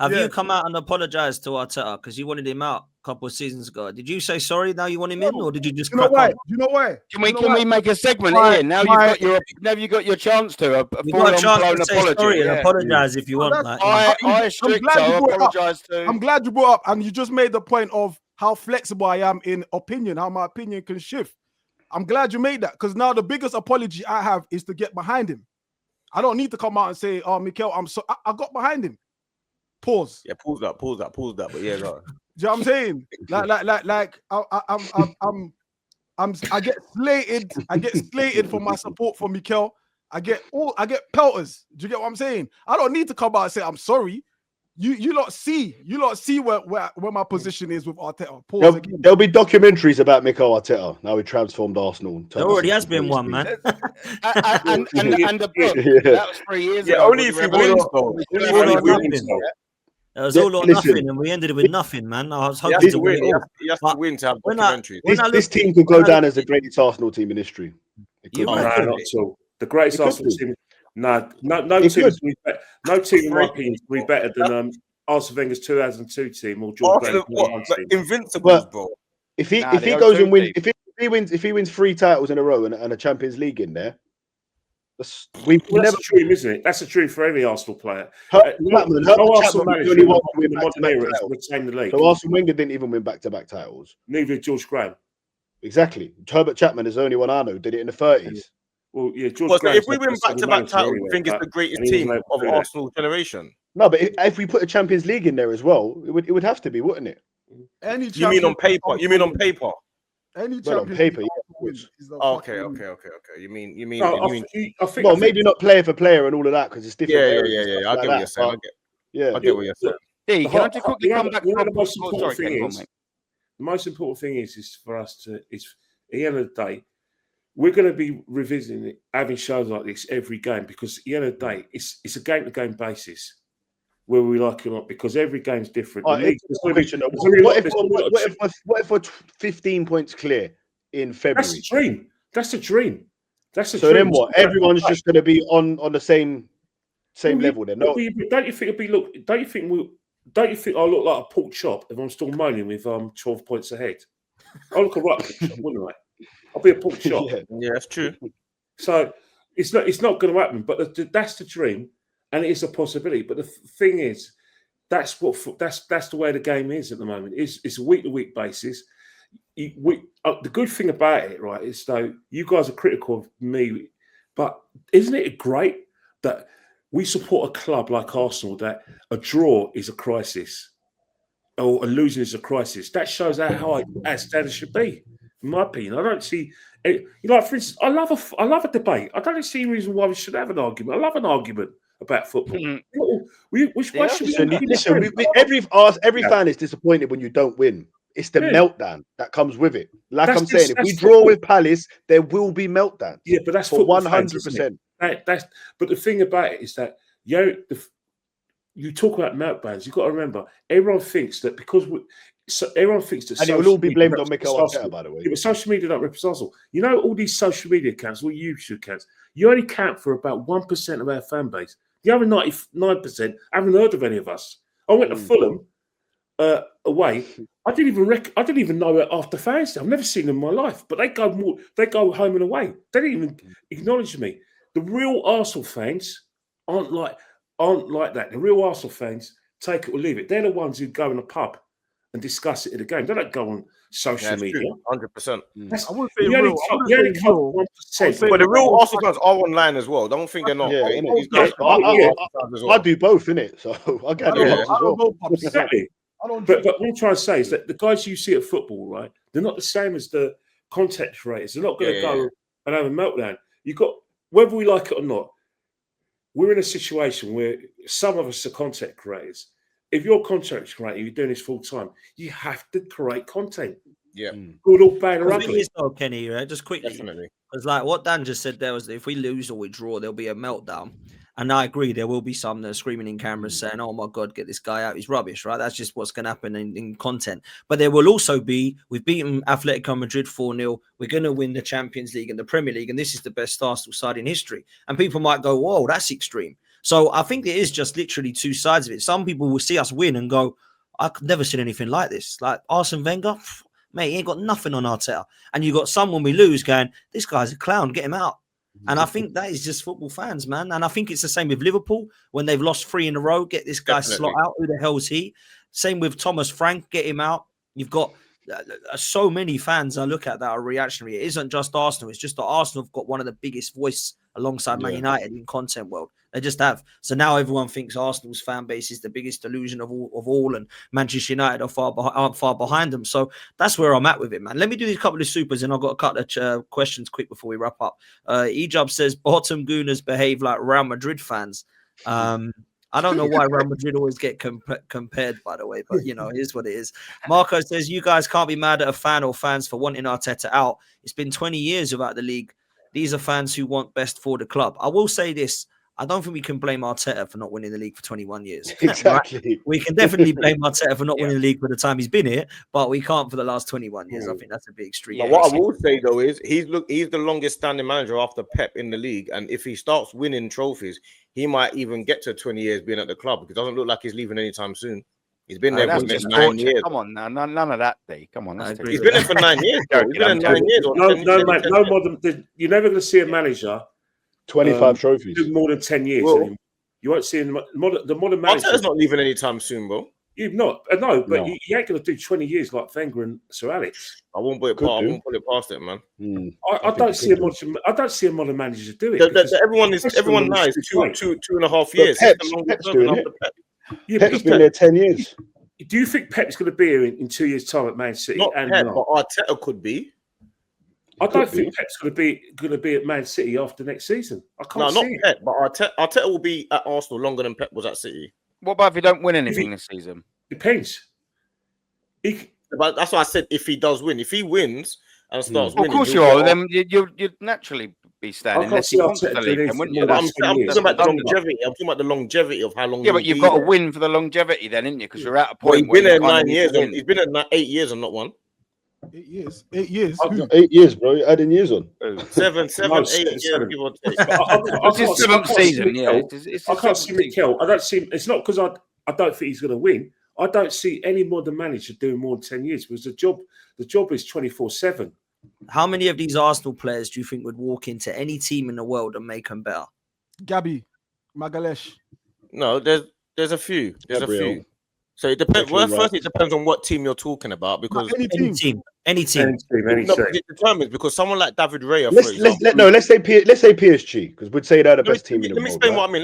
Have you come out and apologized to Arteta because you wanted him out a couple of seasons ago? Did you say sorry now you want him in, or did you just crack on? You know why? Can we make a segment here? Now you've got your chance to You've got a chance to say sorry and apologize if you want. Apologize to. I'm glad you brought up, and you just made the point of how flexible I am in opinion, how my opinion can shift. I'm glad you made that, because now the biggest apology I have is to get behind him. I don't need to come out and say, "Oh, Mikel, I'm so." I got behind him. Pause. Yeah, pause that. But yeah, go. Do you know what I'm saying? I get slated. I get slated for my support for Mikel. I get pelters. Do you get what I'm saying? I don't need to come out and say I'm sorry. You lot see where my position is with Arteta. Pause. There'll be documentaries about Mikel Arteta. Now he transformed Arsenal. There already has been one, man. and the book, that was 3 years ago. Yeah, only if you win, though. It was all or nothing, and we ended with nothing, man. I was hoping to win. You have to win to have documentaries. This team could go down as the greatest Arsenal team in history. No, not at all. The greatest Arsenal team. No team in my opinion will be better than Arsene Wenger's 2002 team or George Graham's 2001 team. Invincibles, bro. If he goes and wins, if he wins 3 titles in a row and a Champions League in there, that's a dream, isn't it? That's a dream for every Arsenal player. Arsenal Wenger didn't even win back-to-back titles. Neither did George Graham. Exactly. Herbert Chapman is the only one I know did it in the 30s. Well, yeah, so if we win back-to-back titles, you think it's the greatest team of Arsenal generation? No, but if we put a Champions League in there as well, it would have to be, wouldn't it? You mean on paper? Any on paper, Okay. You mean? I think. Well, maybe not player for player and all of that because it's different. Yeah. I get what you're saying. I get what you're saying. Hey, can I just quickly come back to the most important thing? The most important thing is for us to. It's at the end of the day, we're going to be revisiting it, having shows like this every game because at the end of the day, it's a game-to-game basis. Where we like it or not, because every game's different. What if we're 15 points clear in February? That's a dream. So then what? Everyone's just going to be on the same level then. No. Don't you think Don't you think I look like a pork chop if I'm still moaning with 12 points ahead? I look a right pork chop, wouldn't I? I'll be a pork chop. Yeah, that's true. So it's not going to happen. But that's the dream. And it is a possibility, but the thing is, that's the way the game is at the moment. It's a week-to-week basis. The good thing about it, right, is though you guys are critical of me, but isn't it great that we support a club like Arsenal that a draw is a crisis or a losing is a crisis? That shows how standards should be, in my opinion. I don't see, for instance, I love a debate. I don't see a reason why we should have an argument. I love an argument about football. Every fan is disappointed when you don't win. It's the meltdown that comes with it. Like I'm saying, if we draw with Palace, there will be meltdowns. Yeah, but that's for 100%. But the thing about it is that you talk about meltdowns. You've got to remember, everyone thinks that and it will all be blamed on Mikel Arteta, by the way. Yeah, but social media don't represent Arsenal. You know, all these social media accounts, all YouTube accounts, you only count for about 1% of our fan base. The other 99% haven't heard of any of us. I went to Fulham away. I didn't even know after fans. I've never seen them in my life. But they go home and away. They didn't even acknowledge me. The real Arsenal fans aren't like that. The real Arsenal fans take it or leave it. They're the ones who go in a pub and discuss it at the game. They don't go on social media. 100%. I wouldn't say real. But the real Arsenal fans are online as well. Don't think they're not. Yeah, I do both, innit? So I get it as well. Exactly. But what I'm trying to say is that the guys you see at football, right, they're not the same as the content creators. They're not going to go and have a meltdown. You got, whether we like it or not, we're in a situation where some of us are content creators. If you're a content creator, you're doing this full time, you have to create content. Yeah. Good or bad or ugly. Kenny, right? Just quickly. Definitely. Because like what Dan just said there was that if we lose or we draw, there'll be a meltdown. And I agree, there will be some that are screaming in cameras saying, oh my God, get this guy out. He's rubbish, right? That's just what's going to happen in content. But there will also be, we've beaten Atletico Madrid 4-0. We're going to win the Champions League and the Premier League. And this is the best Arsenal side in history. And people might go, whoa, that's extreme. So I think it is just literally two sides of it. Some people will see us win and go, I could never seen anything like this. Like Arsene Wenger, mate, he ain't got nothing on Arteta. And you got someone we lose going, this guy's a clown, get him out. And I think that is just football fans, man. And I think it's the same with Liverpool when they've lost 3 in a row. Get this guy slot out. Who the hell is he? Same with Thomas Frank. Get him out. You've got so many fans I look at that are reactionary. It isn't just Arsenal. It's just that Arsenal have got one of the biggest voice alongside Man United in content world. They just have. So now everyone thinks Arsenal's fan base is the biggest delusion of all, and Manchester United aren't far behind them. So that's where I'm at with it, man. Let me do these couple of supers, and I've got a couple of questions quick before we wrap up. Ejab says, bottom gooners behave like Real Madrid fans. I don't know why Real Madrid always get compared, by the way, but, you know, it is what it is. Marco says, you guys can't be mad at a fan or fans for wanting Arteta out. It's been 20 years without the league. These are fans who want best for the club. I will say this. I don't think we can blame Arteta for not winning the league for 21 years. Exactly. Right? We can definitely blame Arteta for not winning the league for the time he's been here, but we can't for the last 21 years. I think that's a bit extreme. But what I will say, though, is he's the longest standing manager after Pep in the league. And if he starts winning trophies, he might even get to 20 years being at the club, because it doesn't look like he's leaving anytime soon. He's been there for just 9 years. Come on, now, none of that, D. Come on, he's been there for 9 years. He's been there 9 years. No, mate, no more than you're never going to see a manager 25 trophies do more than 10 years. Well, you won't see the modern manager. Arteta's not leaving anytime soon, bro. You've not, no, but you ain't going to do 20 years like Wenger and Sir Alex. I won't put it past it, man. I don't see a modern manager do it. Everyone knows 2.5 years. Pep's been there 10 years. Do you think Pep's going to be here in 2 years' time at Man City? Not Pep, but Arteta could be. I don't think Pep's going to be at Man City after next season. I can't see it. Pep, but Arteta will be at Arsenal longer than Pep was at City. What about if he don't win anything this season? Depends. But that's why I said if he does win. If he wins and starts winning, of course you are. Then you'd naturally be standing. Unless he wants the league, I'm talking about the longevity. I'm talking about the longevity of how long. Yeah, but you've got to win for the longevity, then, isn't you? Because you're at a point. He's been there 9 years. He's been at 8 years and not one. 8 years. 8 years. 8 years, bro. You're adding years on. 7, 8 years. Give or take. It's his 7th season. Yeah, I can't see Mikel. I don't see. It's not because I don't think he's going to win. I don't see any modern manager doing more than 10 years because the job is 24/7. How many of these Arsenal players do you think would walk into any team in the world and make them better? Gabby, Magalesh. No, there's a few. There's Gabriel. a few. So it depends. Well, first, it depends on what team you're talking about, because Any team. it determines, because someone like David Raya, let's say PSG, because we'd say they're the best team in the world. Let me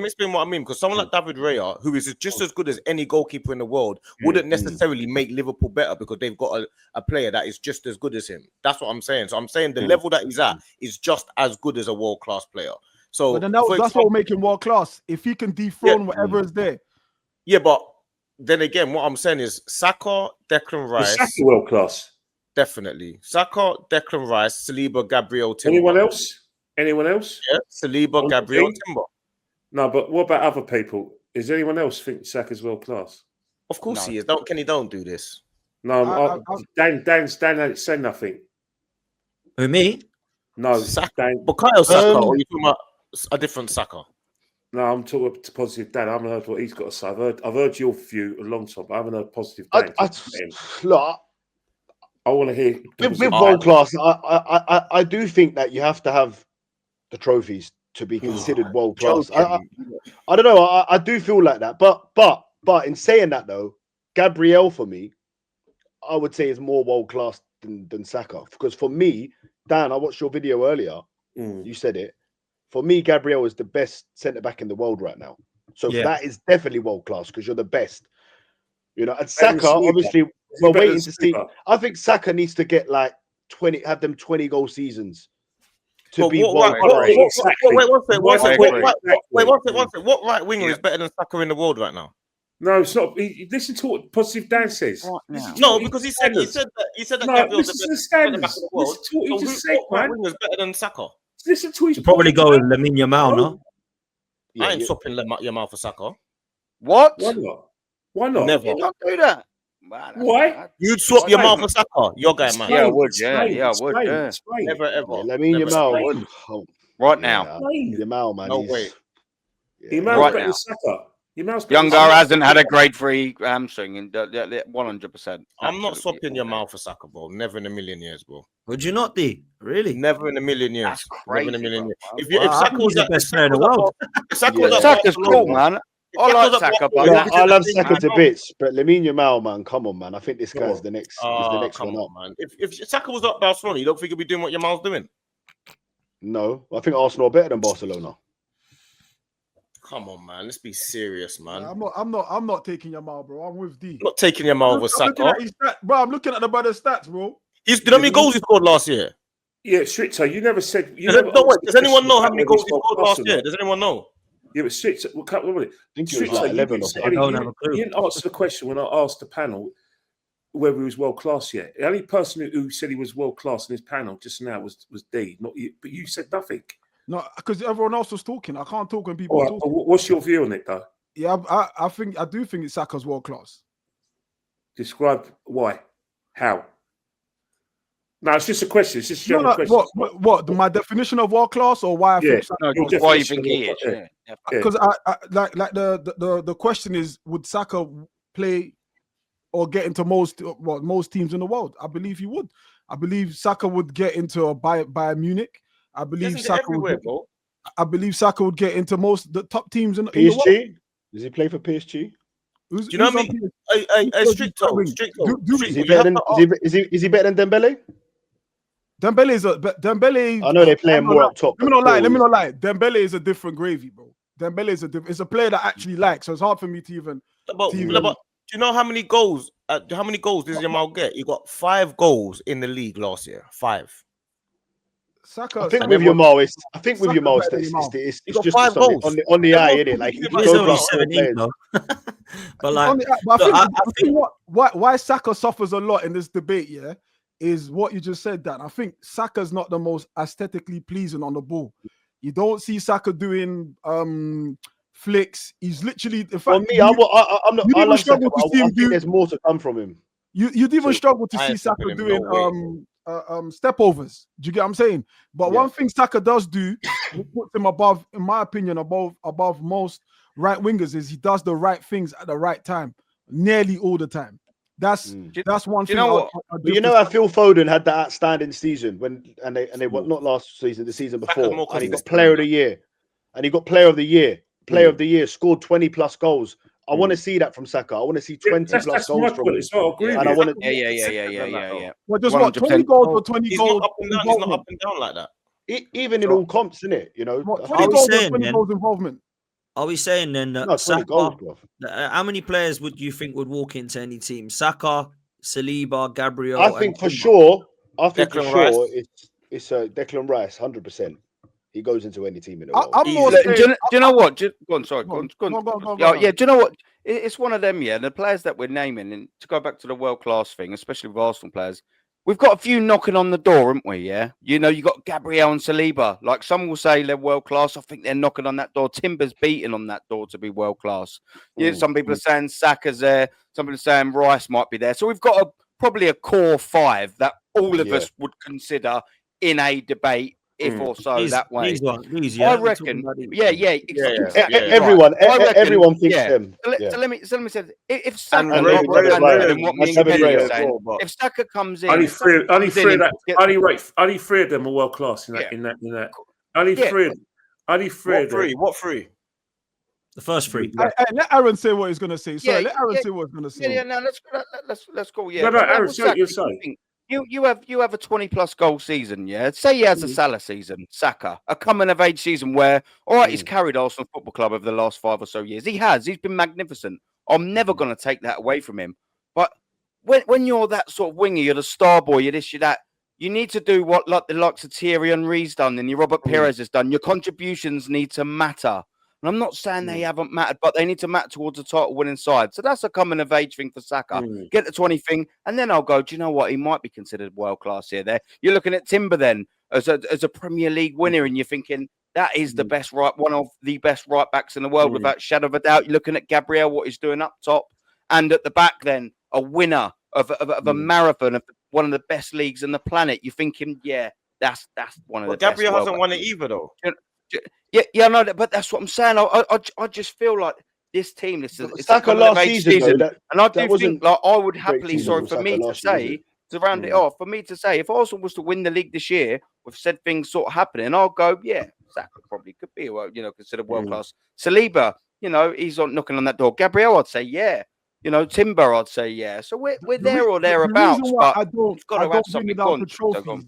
explain what I mean. Because someone like David Raya, who is just as good as any goalkeeper in the world, wouldn't necessarily make Liverpool better because they've got a player that is just as good as him. That's what I'm saying. So I'm saying the level that he's at is just as good as a world-class player. So but then that's what will make him world-class. If he can dethrone whatever is there. Yeah, but then again, what I'm saying is Saka, Declan Rice. Saka world class. Definitely. Saka, Declan Rice, Saliba, Gabriel, Timber. Anyone else? Yeah, Saliba, Gabriel, Timber. No, but what about other people? Does anyone else think Saka's world class? Of course he is. Kenny, don't do this. No, Dan ain't saying nothing. Who, me? No, Saka. Bukayo Saka, or are you talking about a different Saka? No, I'm talking to positive Dan. I haven't heard what he's got to say. I've heard your view a long time, but I haven't heard positive Dan. Look, I want to hear with world class. I do think that you have to have the trophies to be considered world class. I don't know. I do feel like that, but in saying that though, Gabriel for me, I would say is more world class than Saka, because for me, Dan, I watched your video earlier. You said it. For me, Gabriel is the best centre-back in the world right now. So that is definitely world-class because you're the best. You know, and Saka, obviously, we're waiting to see. I think Saka needs to get like 20, have them 20-goal seasons to be world-class. Wait, what right winger is better than Saka in the world right now? No, it's not. Listen to what positive Dan says. No, because he said that Gabriel's the best centre-back in the world. What right winger is better than Saka? Listen to his. You probably go with Lamine Yamal, no? I ain't swapping Yamal for Saka. What? Why not? Never. You not do that. Why? You'd swap Yamal for Saka. Your guy, man. Yeah, I would. Yeah, I would. Never ever. Lamine Yamal. Right now. Yamal, man. No way. Your man's Right better now. than Saka. Your man's better Younger than Saka. hasn't had a grade 3 hamstring in 100%. I'm not Absolutely. swapping your mouth for Saka, bro. Never in a million years, bro. Would you not, D? Really? Never in a million years. That's Never in a crazy, million bro. years. Wow. If I Saka think was he's the at best player in the world. if Saka was at Saka's cool, Barcelona, man. if I Saka like was at Saka, but Barcelona, Yeah, this I is the love thing, Saka man. to bits, but Lamine Yamal, man, come on, man. I think this Come guy's on. the next. Is the next come one up. on, man. If Saka was at Barcelona, you don't think he'd be doing what Yamal's doing? No, I think Arsenal are better than Barcelona. Come on, man. Let's be serious, man. I'm not taking Yamal, bro. I'm with D. I'm not taking Yamal over I'm looking Saka. at his stats, bro. I'm looking at the brother's stats, bro. Do you know how many goals he scored last year? Yeah, Stricto, you never said. You Does never answered the anyone question know how about many whether goals he's he scored world-class last or year? not. Does anyone know? Yeah, but Stricto, well, come on. I think it was Stricto, like 11 or you something. I don't have a clue. You didn't answer the question when I asked the panel whether he was world class yet. The only person who said he was world class in his panel just now was D, not you. But you said nothing. No, because everyone else was talking. I can't talk when people All are right, talking. but what's your view on it, though? Yeah, I do think Saka's world class. Describe why, how. No, it's just a question. It's just a No, general question. what? My definition of world class, or why I Yeah. think Saka? No, Your just why you definition think he of is. what- Yeah. Because I like the question is, would Saka play or get into most teams in the world? I believe he would. I believe Saka would get into a Bayern Munich. I He believe doesn't get Saka would everywhere, get, bro. I believe Saka would get into most the top teams in the world. PSG? Does he play for PSG? Who's, Do you know who's what I on mean? PSG? Hey, Stricto. Is he better than? Is he better than Dembele? Dembele. I know they're playing more up top. Let me not lie. Dembele is a different gravy, bro. Dembele is it's a player that I actually likes, so it's hard for me to even. But do you know how many goals? How many goals does Yamal get? He got 5 goals in the league last year. 5. Saka. I think with Yamal, it's He got just 5 goals on the eye, innit? Like he He's goes only past 17, though. But like, I think why Saka suffers a lot in this debate, yeah, is what you just said, Dan. I think Saka's not the most aesthetically pleasing on the ball. You don't see Saka doing flicks. He's literally, in fact, me, I'm not. I love Saka, to see I him think there's more to come from him. You'd even struggle to I see ain't Saka stopping him, doing no step overs. Do you get what I'm saying? But one thing Saka does do, which puts him above, in my opinion, above most right wingers, is he does the right things at the right time, nearly all the time. That's one thing. You know what? But you know how Phil Foden had that outstanding season and they were not last season, the season before, and he got player of the year, player of the year, scored 20 plus goals. I want to see that from Saka. I want to see 20 plus goals from him. I agree And I want to. Yeah. Well, just what 20 goals or 20 He's goals? not up and down. He's not up and down like that. Even in all comps, isn't it? You know, 20 goals or 20 goals involvement. Are we saying then that 20 Saka? goals, bro. How many players would you think would walk into any team? Saka, Saliba, Gabriel. I think for sure. It's Declan Rice, 100%. He goes into any team in the world. I'm more Do you know what? Go on, sorry. Go on. Yeah, do you know what? It's one of them, yeah. The players that we're naming, and to go back to the world-class thing, especially with Arsenal players, we've got a few knocking on the door, haven't we? Yeah. You know, you got Gabriel and Saliba. Like some will say they're world-class. I think they're knocking on that door. Timber's beating on that door to be world-class. Yeah. Some people are saying Saka's there. Some people are saying Rice might be there. So we've got probably a core 5 that all of us would consider in a debate. If or so that way, I reckon. Everyone thinks them. So let me say, if Saka comes in, only 3 of them are world class in that. Only 3. What 3? The first 3. Let Aaron say what he's going to say. Sorry, let Aaron say what he's going to say. Yeah, no, let's go. Yeah, no, Aaron, say what you're saying. You have a 20+ goal season, yeah. Say he has a Salah season, Saka, a coming of age season where, all right, he's carried Arsenal Football Club over the last 5 or so years. He's been magnificent. I'm never going to take that away from him. But when you're that sort of winger, you're the star boy, you're this, you're that. You need to do what like the likes of Thierry Henry's done and your Robert Perez has done. Your contributions need to matter. And I'm not saying they haven't mattered, but they need to matter towards a title winning side. So that's a coming of age thing for Saka. Get the 20 thing, and then I'll go, do you know what? He might be considered world class here. There. You're looking at Timber then as a Premier League winner, and you're thinking that is the best one of the best right backs in the world, without shadow of a doubt. You're looking at Gabriel, what he's doing up top, and at the back, then a winner of a marathon of one of the best leagues on the planet. You're thinking, yeah, that's one of the Gabriel best hasn't won it either, though. Yeah, no, but that's what I'm saying. I just feel like this team, it's Saka last season, though, and I do wasn't think, like, I would a great happily, season sorry from for Saka me to last year, was say, it? to round it off, for me to say, if Arsenal was to win the league this year with said things sort of happening, I'll go, yeah, Saka probably could be, considered world class. Saliba, he's knocking on that door. Gabriel, I'd say, yeah. Timber, I'd say, yeah. So we're there or thereabouts, why but you've got to have bring something it down to gone. trophies.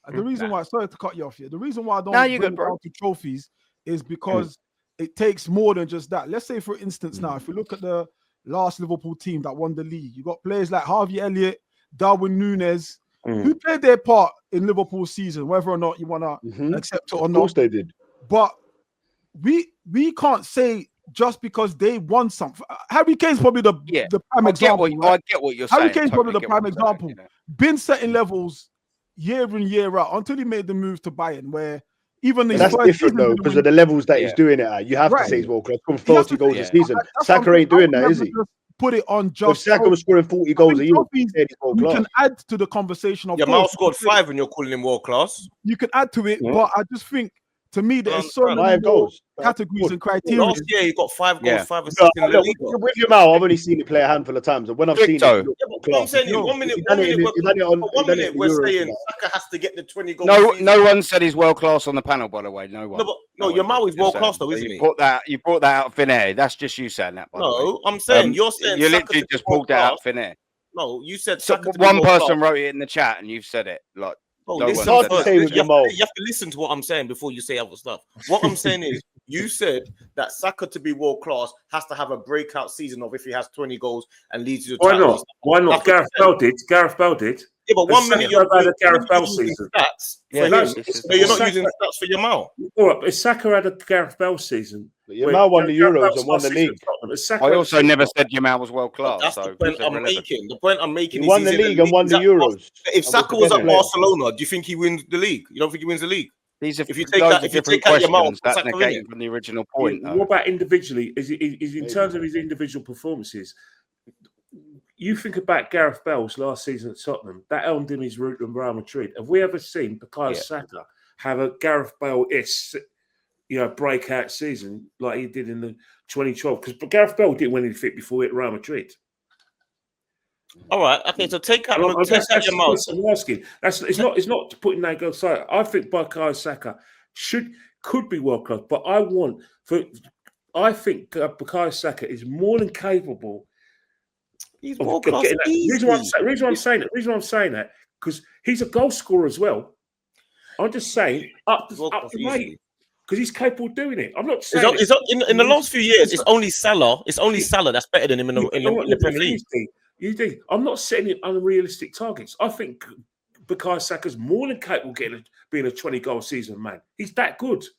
The reason why, sorry to cut you off here. The reason why I don't you bring good, it bro. down to trophies is because it takes more than just that. Let's say, for instance, now if you look at the last Liverpool team that won the league, you got players like Harvey Elliott, Darwin Núñez, who played their part in Liverpool's season, whether or not you want to accept it or not. Of course they did. But we can't say just because they won something. Harry Kane's probably the prime example. I get what you're saying. Harry Kane's probably the prime example. Been setting levels year in, year out until he made the move to Bayern, where even that's different though, because of the levels that he's doing it at. You have to say he's world class. From 40 goals a season. Saka ain't doing that, is he? Put it on just. If Saka was scoring 40 goals a year, we can add to the conversation. Of Yamal scored 5 and you're calling him world class. You can add to it, but I just think, to me, there's so many categories and criteria. Last year, he got 5 goals, 5 assists in the league. With Yamal, I've only seen it play a handful of times, and when I've seen it, I'm saying, 1 minute, we're saying Saka has to get the 20 goals. No one said he's world class on the panel, by the way. No one. No, Yamal is world class, though, isn't he? You brought that out of thin air. That's just you saying that. By the way. I'm saying you're saying you literally just pulled that out of thin air. No, you said one person wrote it in the chat, and you've said it. Like, it's hard to say with Yamal. You have to listen to what I'm saying before you say other stuff. What I'm saying is, you said that Saka to be world class has to have a breakout season of if he has 20e goals and leads you to Why not? Why not? Gareth Bale did. Yeah, but 1 minute you're had a Gareth Bale season. Stats for him, but you're not using stats for Yamal. All right, but Saka had a Gareth Bale season. Yamal won the Euros and won the league. I also never said Yamal was world class. That's the point I'm making. The point I'm making is he won the league and won the Euros. If Saka was at Barcelona, do you think he wins the league? You don't think he wins the league? If you take out Yamal, that's negating from the original point. What about individually? Is in terms of his individual performances? You think about Gareth Bale's last season at Tottenham. That earned him his route to Real Madrid. Have we ever seen Bukayo Saka have a Gareth Bale-esque, breakout season like he did in the 2012? Because Gareth Bale didn't win anything before he hit Real Madrid. All right, okay. So take out Yamal. I'm asking. It's not putting that go aside. I think Bukayo Saka could be world class, but I think Bukayo Saka is more than capable. He's world class. The reason why I'm saying that because he's a goal scorer as well. I'm just saying up the rate because he's capable of doing it. I'm not saying in the last few years. It's only Salah. It's only Salah that's better than him in the Premier League. You do. I'm not setting unrealistic targets. I think Bukayo Saka's more than capable of being a 20-goal season man. He's that good.